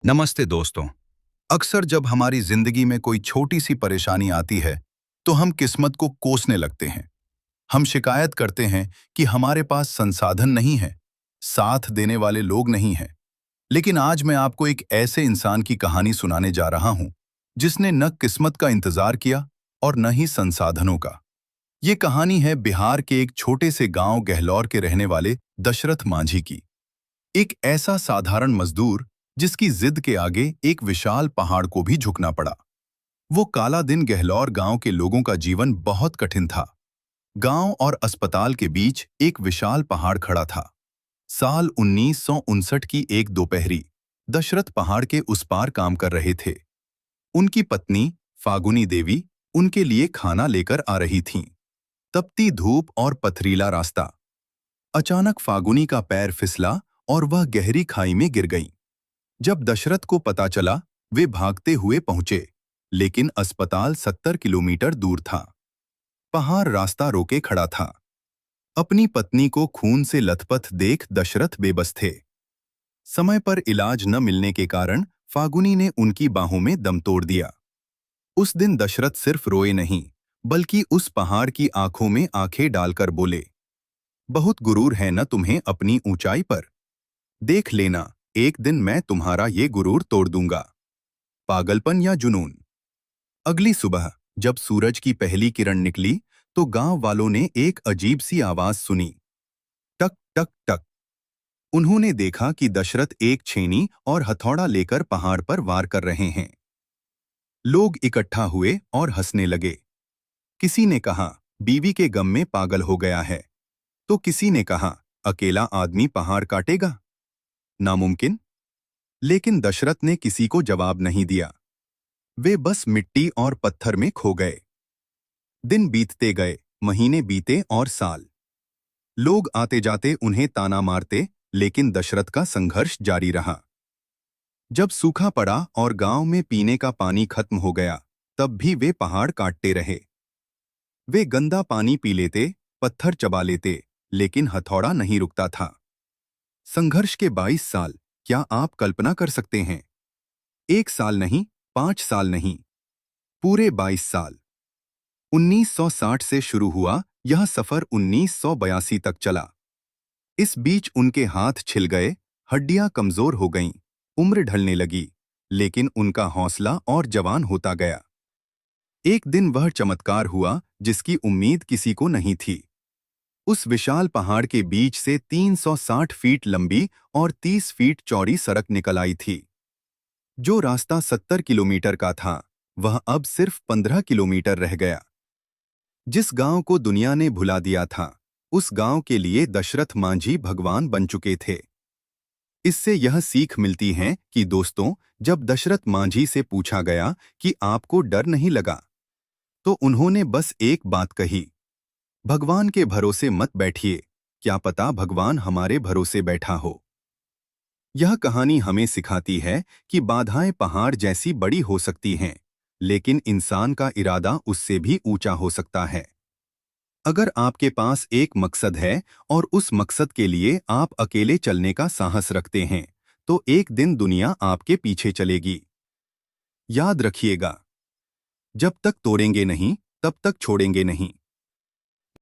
नमस्ते दोस्तों। अक्सर जब हमारी जिंदगी में कोई छोटी सी परेशानी आती है तो हम किस्मत को कोसने लगते हैं। हम शिकायत करते हैं कि हमारे पास संसाधन नहीं है, साथ देने वाले लोग नहीं हैं। लेकिन आज मैं आपको एक ऐसे इंसान की कहानी सुनाने जा रहा हूं जिसने न किस्मत का इंतजार किया और न ही संसाधनों का। ये कहानी है बिहार के एक छोटे से गांव गहलौर के रहने वाले दशरथ मांझी की। एक ऐसा साधारण मजदूर जिसकी जिद के आगे एक विशाल पहाड़ को भी झुकना पड़ा। वो काला दिन गहलौर गांव के लोगों का जीवन बहुत कठिन था। गांव और अस्पताल के बीच एक विशाल पहाड़ खड़ा था। साल 1959 की एक दोपहरी दशरथ पहाड़ के उस पार काम कर रहे थे। उनकी पत्नी फागुनी देवी उनके लिए खाना लेकर आ रही थीं। तपती धूप और पथरीला रास्ता। अचानक फागुनी का पैर फिसला और वह गहरी खाई में गिर गई। जब दशरथ को पता चला, वे भागते हुए पहुंचे, लेकिन अस्पताल 70 किलोमीटर दूर था। पहाड़ रास्ता रोके खड़ा था। अपनी पत्नी को खून से लथपथ देख दशरथ बेबस थे। समय पर इलाज न मिलने के कारण फागुनी ने उनकी बाहों में दम तोड़ दिया। उस दिन दशरथ सिर्फ रोए नहीं, बल्कि उस पहाड़ की आंखों में आंखें डालकर बोले, बहुत गुरूर है न तुम्हें अपनी ऊंचाई पर। देख लेना, एक दिन मैं तुम्हारा ये गुरूर तोड़ दूंगा। पागलपन या जुनून। अगली सुबह जब सूरज की पहली किरण निकली तो गांव वालों ने एक अजीब सी आवाज सुनी। टक टक टक। उन्होंने देखा कि दशरथ एक छेनी और हथौड़ा लेकर पहाड़ पर वार कर रहे हैं। लोग इकट्ठा हुए और हंसने लगे। किसी ने कहा, बीवी के गम में पागल हो गया है। तो किसी ने कहा, अकेला आदमी पहाड़ काटेगा? नामुमकिन। लेकिन दशरथ ने किसी को जवाब नहीं दिया। वे बस मिट्टी और पत्थर में खो गए। दिन बीतते गए, महीने बीते और साल। लोग आते जाते उन्हें ताना मारते, लेकिन दशरथ का संघर्ष जारी रहा। जब सूखा पड़ा और गांव में पीने का पानी खत्म हो गया, तब भी वे पहाड़ काटते रहे। वे गंदा पानी पी लेते, पत्थर चबा लेते, लेकिन हथौड़ा नहीं रुकता था। संघर्ष के 22 साल, क्या आप कल्पना कर सकते हैं? 1 साल नहीं, 5 साल नहीं, पूरे 22 साल। 1960 से शुरू हुआ यह सफर 1982 तक चला। इस बीच उनके हाथ छिल गए, हड्डियां कमजोर हो गईं, उम्र ढलने लगी, लेकिन उनका हौसला और जवान होता गया। एक दिन वह चमत्कार हुआ जिसकी उम्मीद किसी को नहीं थी। उस विशाल पहाड़ के बीच से 360 फीट लंबी और 30 फीट चौड़ी सड़क निकल आई थी। जो रास्ता 70 किलोमीटर का था, वह अब सिर्फ 15 किलोमीटर रह गया। जिस गांव को दुनिया ने भुला दिया था, उस गांव के लिए दशरथ मांझी भगवान बन चुके थे। इससे यह सीख मिलती है कि दोस्तों, जब दशरथ मांझी से पूछा गया कि आपको डर नहीं लगा, तो उन्होंने बस एक बात कही, भगवान के भरोसे मत बैठिए, क्या पता भगवान हमारे भरोसे बैठा हो। यह कहानी हमें सिखाती है कि बाधाएं पहाड़ जैसी बड़ी हो सकती हैं, लेकिन इंसान का इरादा उससे भी ऊंचा हो सकता है। अगर आपके पास एक मकसद है और उस मकसद के लिए आप अकेले चलने का साहस रखते हैं, तो एक दिन दुनिया आपके पीछे चलेगी। याद रखिएगा, जब तक तोड़ेंगे नहीं, तब तक छोड़ेंगे नहीं।